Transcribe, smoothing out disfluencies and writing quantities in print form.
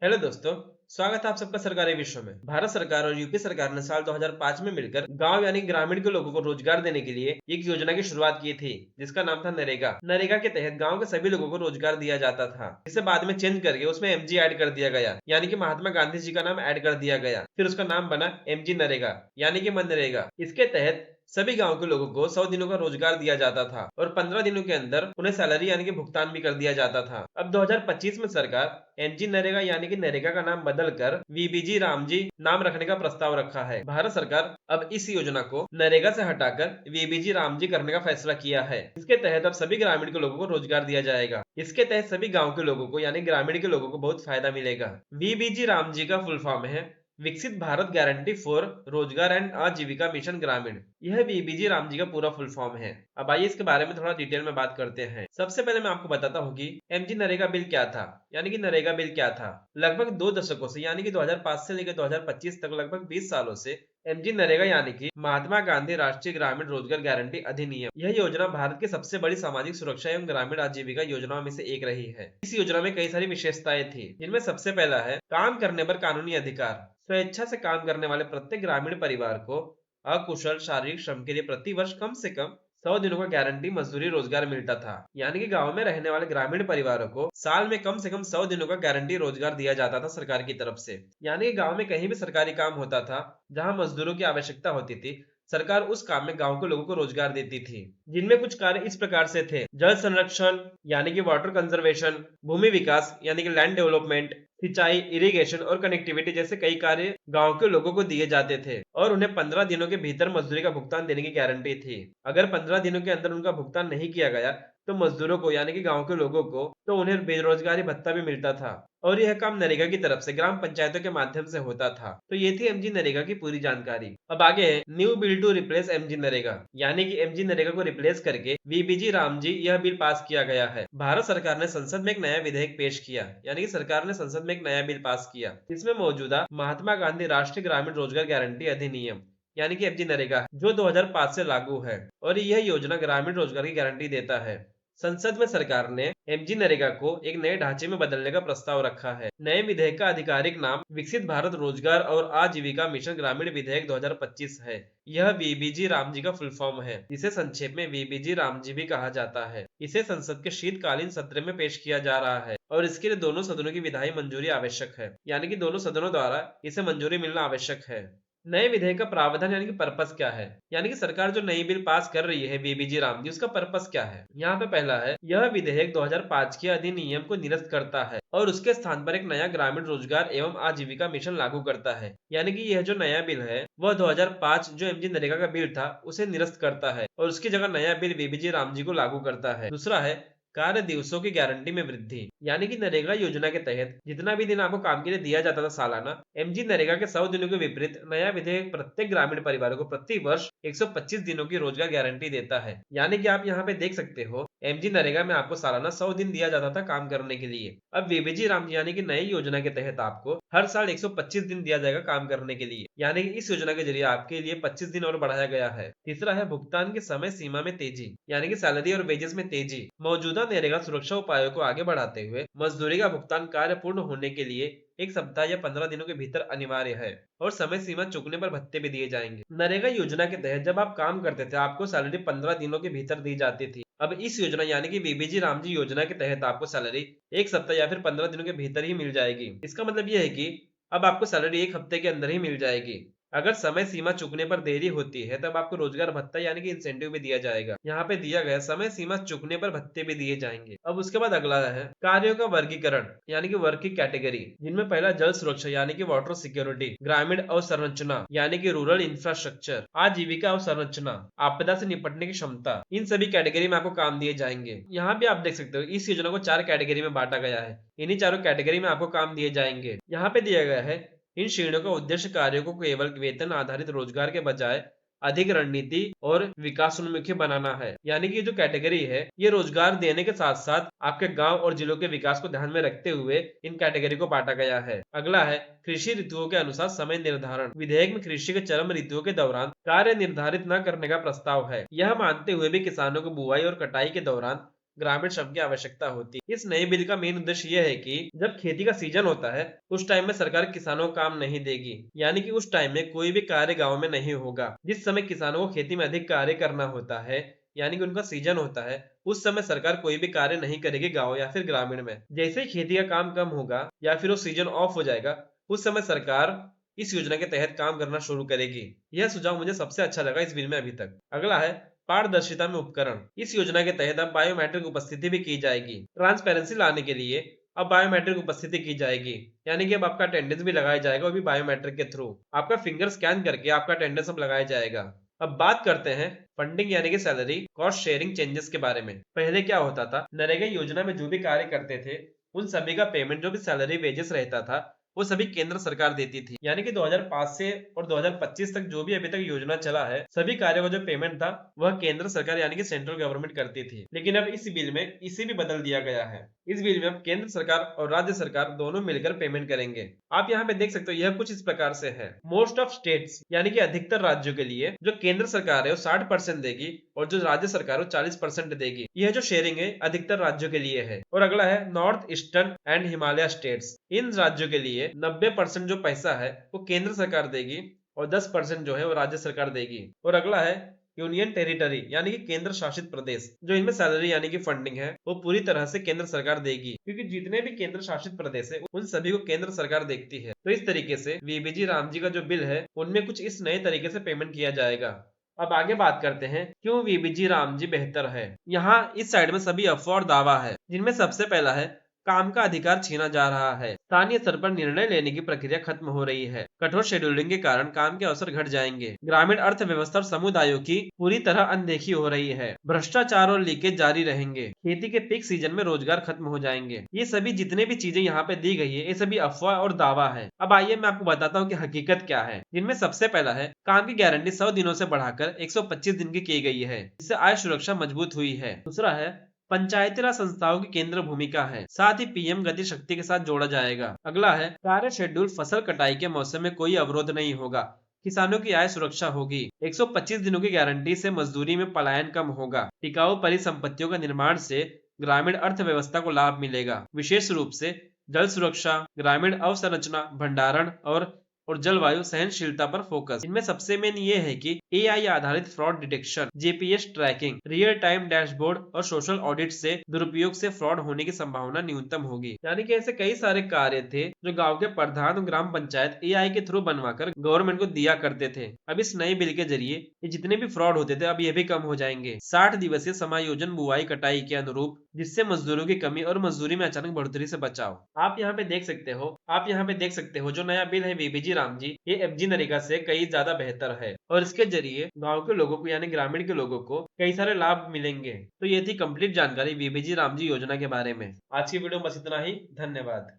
Hello दोस्तों, स्वागत है आप सबका सरकारी विषय में। भारत सरकार और यूपी सरकार ने साल 2005 में मिलकर गांव यानी ग्रामीण के लोगों को रोजगार देने के लिए एक योजना की शुरुआत की थी, जिसका नाम था नरेगा। नरेगा के तहत गांव के सभी लोगों को रोजगार दिया जाता था, जिसे बाद में चेंज करके उसमें एमजी ऐड कर दिया गया, यानी कि महात्मा गांधी जी का नाम ऐड कर दिया गया। फिर उसका नाम बना एमजी नरेगा यानी कि मनरेगा। इसके तहत सभी गांव के लोगों को 100 दिनों का रोजगार दिया जाता था और 15 दिनों के अंदर उन्हें सैलरी यानी कि भुगतान भी कर दिया जाता था। अब 2025 में सरकार एमजी नरेगा यानी कि नरेगा का नाम बदलकर वीबीजी रामजी नाम रखने का प्रस्ताव रखा है। भारत सरकार अब इस योजना को नरेगा से हटाकर वीबीजी रामजी करने का फैसला किया है। इसके तहत अब सभी ग्रामीण के लोगों को रोजगार दिया जाएगा। इसके तहत सभी गाँव के लोगों को यानी ग्रामीण के लोगों को बहुत फायदा मिलेगा। वीबीजी रामजी का फुल फॉर्म है विकसित भारत गारंटी फॉर रोजगार एंड आजीविका मिशन ग्रामीण। यह वीबीजी रामजी का पूरा फुल फॉर्म है। अब आइए इसके बारे में थोड़ा डिटेल में बात करते हैं। सबसे पहले मैं आपको बताता हूँ कि एमजी नरेगा बिल क्या था, यानी कि नरेगा बिल क्या था। लगभग 2 दशकों से यानी कि 2005 से लेकर 2025 तक लगभग 20 सालों से एमजी नरेगा यानी कि महात्मा गांधी राष्ट्रीय ग्रामीण रोजगार गारंटी अधिनियम, यह योजना भारत की सबसे बड़ी सामाजिक सुरक्षा एवं ग्रामीण आजीविका योजनाओं में से एक रही है। इस योजना में कई सारी विशेषताएं थी, जिनमें सबसे पहला है काम करने पर कानूनी अधिकार। स्वेच्छा से काम करने वाले प्रत्येक ग्रामीण परिवार को अकुशल शारीरिक श्रम के लिए प्रति वर्ष कम से कम 100 दिनों का गारंटी मजदूरी रोजगार मिलता था। यानी कि गांव में रहने वाले ग्रामीण परिवारों को साल में कम से कम 100 दिनों का गारंटी रोजगार दिया जाता था सरकार की तरफ से। यानी कि गांव में कहीं भी सरकारी काम होता था जहां मजदूरों की आवश्यकता होती थी, सरकार उस काम में गांव के लोगों को रोजगार देती थी, जिनमें कुछ कार्य इस प्रकार से थे। जल संरक्षण यानी कि वाटर कंजर्वेशन, भूमि विकास यानी कि लैंड डेवलपमेंट, सिंचाई, इरिगेशन और कनेक्टिविटी जैसे कई कार्य गांव के लोगों को दिए जाते थे और उन्हें 15 दिनों के भीतर मजदूरी का भुगतान देने की गारंटी थी। अगर 15 दिनों के अंदर उनका भुगतान नहीं किया गया तो मजदूरों को यानी कि गांव के लोगों को तो उन्हें बेरोजगारी भत्ता भी मिलता था और यह काम नरेगा की तरफ से ग्राम पंचायतों के माध्यम से होता था। तो ये थी एमजी नरेगा की पूरी जानकारी। अब आगे है new bill to replace MG NREGA, यानी कि एमजी नरेगा को रिप्लेस करके वीबीजी रामजी यह बिल पास किया गया है। भारत सरकार ने संसद में एक नया विधेयक पेश किया, यानी कि सरकार ने संसद में एक नया बिल पास किया, जिसमें मौजूदा महात्मा गांधी राष्ट्रीय ग्रामीण रोजगार गारंटी अधिनियम यानी कि एमजी नरेगा जो 2005 से लागू है और यह योजना ग्रामीण रोजगार की गारंटी देता है। संसद में सरकार ने एमजी नरेगा को एक नए ढांचे में बदलने का प्रस्ताव रखा है। नए विधेयक का आधिकारिक नाम विकसित भारत रोजगार और आजीविका मिशन ग्रामीण विधेयक 2025 है। यह वीबीजी रामजी का फुल फॉर्म है, जिसे संक्षेप में वीबीजी रामजी भी कहा जाता है। इसे संसद के शीतकालीन सत्र में पेश किया जा रहा है और इसके लिए दोनों सदनों की विधायी मंजूरी आवश्यक है, यानी कि दोनों सदनों द्वारा इसे मंजूरी मिलना आवश्यक है। नए विधेयक का प्रावधान यानी कि पर्पस क्या है, यानी कि सरकार जो नई बिल पास कर रही है वीबीजी रामजी, उसका पर्पस क्या है। यहाँ पे पहला है यह विधेयक 2005 के अधिनियम को निरस्त करता है और उसके स्थान पर एक नया ग्रामीण रोजगार एवं आजीविका मिशन लागू करता है। यानी कि यह जो नया बिल है वह 2005 जो एमजी नरेगा का बिल था उसे निरस्त करता है और उसकी जगह नया बिल वीबीजी रामजी को लागू करता है। दूसरा है कार्य दिवसों की गारंटी में वृद्धि, यानी कि नरेगा योजना के तहत जितना भी दिन आपको काम के लिए दिया जाता था सालाना, एमजी नरेगा के 100 दिनों के विपरीत नया विधेयक प्रत्येक ग्रामीण परिवारों को प्रति वर्ष 125 दिनों की रोजगार गारंटी देता है। यानी कि आप यहाँ पे देख सकते हो एमजी नरेगा में आपको सालाना 100 दिन दिया जाता था काम करने के लिए। अब वीबीजी रामजी यानी कि नई योजना के तहत आपको हर साल 125 दिन दिया जाएगा काम करने के लिए, यानी कि इस योजना के जरिए आपके लिए 25 दिन और बढ़ाया गया है। तीसरा है भुगतान की समय सीमा में तेजी, यानी कि सैलरी और वेजेस में तेजी। मौजूदा नरेगा सुरक्षा उपायों को आगे बढ़ाते हुए मजदूरी का भुगतान कार्य पूर्ण होने के लिए 1 सप्ताह या 15 दिनों के भीतर अनिवार्य है और समय सीमा चूकने पर भत्ते भी दिए जाएंगे। नरेगा योजना के तहत जब आप काम करते थे आपको सैलरी 15 दिनों के भीतर दी जाती थी। अब इस योजना यानी कि वीबीजी रामजी योजना के तहत आपको सैलरी 1 सप्ताह या फिर 15 दिनों के भीतर ही मिल जाएगी। इसका मतलब यह है कि अब आपको सैलरी 1 हफ्ते के अंदर ही मिल जाएगी। अगर समय सीमा चुकने पर देरी होती है तब आपको रोजगार भत्ता यानी कि इंसेंटिव भी दिया जाएगा। यहाँ पे दिया गया समय सीमा चुकने पर भत्ते भी दिए जाएंगे। अब उसके बाद अगला है कार्यों का वर्गीकरण, यानी कि वर्ग की कैटेगरी, जिनमें पहला जल सुरक्षा यानी कि वाटर सिक्योरिटी, ग्रामीण अवसंरचना यानी कि रूरल इंफ्रास्ट्रक्चर, आजीविका अवसंरचना, आपदा से निपटने की क्षमता, इन सभी कैटेगरी में आपको काम दिए जाएंगे। यहाँ भी आप देख सकते हो इस योजना को 4 कैटेगरी में बांटा गया है। इन्हीं चारों कैटेगरी में आपको काम दिए जाएंगे। यहाँ पे दिया गया है इन श्रेणियों का उद्देश्य कार्यों को केवल वेतन आधारित रोजगार के बजाय अधिक रणनीति और विकासोन्मुखी बनाना है। यानी कि जो कैटेगरी है ये रोजगार देने के साथ साथ आपके गांव और जिलों के विकास को ध्यान में रखते हुए इन कैटेगरी को बांटा गया है। अगला है कृषि ऋतुओं के अनुसार समय निर्धारण। विधेयक में कृषि के चरम ऋतुओं के दौरान कार्य निर्धारित न करने का प्रस्ताव है। यह मानते हुए भी किसानों को बुआई और कटाई के दौरान ग्रामीण श्रम की आवश्यकता होती है। इस नए बिल का मेन उद्देश्य यह है कि जब खेती का सीजन होता है उस टाइम में सरकार किसानों को काम नहीं देगी, यानी कि उस टाइम में कोई भी कार्य गाँव में नहीं होगा। जिस समय किसानों को खेती में अधिक कार्य करना होता है, यानी कि उनका सीजन होता है, उस समय सरकार कोई भी कार्य नहीं करेगी गाँव या फिर ग्रामीण में। जैसे ही खेती का काम कम होगा या फिर वो सीजन ऑफ हो जाएगा, उस समय सरकार इस योजना के तहत काम करना शुरू करेगी। यह सुझाव मुझे सबसे अच्छा लगा इस बिल में अभी तक। अगला है पारदर्शिता में उपकरण। इस योजना के तहत अब बायोमेट्रिक उपस्थिति भी की जाएगी। ट्रांसपेरेंसी लाने के लिए अब बायोमेट्रिक उपस्थिति की जाएगी, यानी कि अब आपका अटेंडेंस भी लगाया जाएगा, वो भी बायोमेट्रिक के थ्रू। आपका फिंगर स्कैन करके आपका अटेंडेंस अब लगाया जाएगा। अब बात करते हैं फंडिंग यानी कि सैलरी कॉस्ट शेयरिंग चेंजेस के बारे में। पहले क्या होता था, नरेगा योजना में जो भी कार्य करते थे उन सभी का पेमेंट, जो भी सैलरी वेजेस रहता था, वो सभी केंद्र सरकार देती थी। यानी कि 2005 से और 2025 तक जो भी अभी तक योजना चला है, सभी कार्यों का जो पेमेंट था वह केंद्र सरकार यानी कि सेंट्रल गवर्नमेंट करती थी। लेकिन अब इस बिल में इसे भी बदल दिया गया है। इस बिल में अब केंद्र सरकार और राज्य सरकार दोनों मिलकर पेमेंट करेंगे। आप यहाँ पे देख सकते हो, यह कुछ इस प्रकार से है। मोस्ट ऑफ स्टेट्स यानी कि अधिकतर राज्यों के लिए जो केंद्र सरकार है वो 60% देगी और जो राज्य सरकार है वो 40% देगी। यह जो शेयरिंग है अधिकतर राज्यों के लिए है। और अगला है north eastern and Himalaya states. इन राज्यों के लिए 90% जो पैसा है वो केंद्र सरकार देगी और 10% जो है वो राज्य सरकार देगी। और अगला है यूनियन टेरिटरी यानी कि केंद्र शासित प्रदेश। जो इनमें सैलरी यानी कि फंडिंग है वो पूरी तरह से केंद्र सरकार देगी, क्योंकि जितने भी केंद्र शासित प्रदेश है उन सभी को केंद्र सरकार देखती है। तो इस तरीके से वीबीजी रामजी का जो बिल है उनमें कुछ इस नए तरीके से पेमेंट किया जाएगा। अब आगे बात करते हैं क्यों वीबीजी रामजी बेहतर है। यहाँ इस साइड में सभी अफवाह और दावा है, जिनमें सबसे पहला है काम का अधिकार छीना जा रहा है। स्थानीय स्तर पर निर्णय लेने की प्रक्रिया खत्म हो रही है। कठोर शेड्यूलिंग के कारण काम के अवसर घट जाएंगे। ग्रामीण अर्थव्यवस्था और समुदायों की पूरी तरह अनदेखी हो रही है। भ्रष्टाचार और लीकेज जारी रहेंगे। खेती के पीक सीजन में रोजगार खत्म हो जाएंगे। ये सभी जितने भी चीजें यहाँ पे दी गई है ये सभी अफवाह और दावा है। अब आइए मैं आपको बताता हूँ कि हकीकत क्या है। जिनमें सबसे पहला है काम की गारंटी 100 दिनों से बढ़ाकर 125 दिन की गई है, जिससे आय सुरक्षा मजबूत हुई है। दूसरा है पंचायती राज संस्थाओं की केंद्र भूमिका है, साथ ही पीएम गति शक्ति के साथ जोड़ा जाएगा। अगला है कार्य शेड्यूल, फसल कटाई के मौसम में कोई अवरोध नहीं होगा, किसानों की आय सुरक्षा होगी। 125 दिनों की गारंटी से मजदूरी में पलायन कम होगा। टिकाऊ परिसंपत्तियों का निर्माण से ग्रामीण अर्थव्यवस्था को लाभ मिलेगा, विशेष रूप से जल सुरक्षा, ग्रामीण अवसंरचना, भंडारण और जलवायु सहनशीलता पर फोकस। इनमें सबसे मेन ये है कि एआई आधारित fraud detection, GPS tracking, real time dashboard और सोशल ऑडिट से दुरुपयोग से फ्रॉड होने की संभावना न्यूनतम होगी। यानी कि ऐसे कई सारे कार्य थे जो गांव के प्रधान और ग्राम पंचायत एआई के थ्रू बनवाकर गवर्नमेंट को दिया करते थे। अब इस नए बिल के जरिए ये जितने भी फ्रॉड होते थे अब ये भी कम हो जाएंगे। 60 दिवसीय समायोजन बुआई कटाई के अनुरूप, जिससे मजदूरों की कमी और मजदूरी में अचानक बढ़ोतरी से बचाव। आप यहाँ पे देख सकते हो जो नया बिल है वीबीजी रामजी, ये एफजी नरेगा से कई ज्यादा बेहतर है और इसके जरिए गांव के लोगों को यानी ग्रामीण के लोगों को कई सारे लाभ मिलेंगे। तो ये थी कंप्लीट जानकारी वीबीजी रामजी योजना के बारे में। आज की वीडियो में बस इतना ही। धन्यवाद।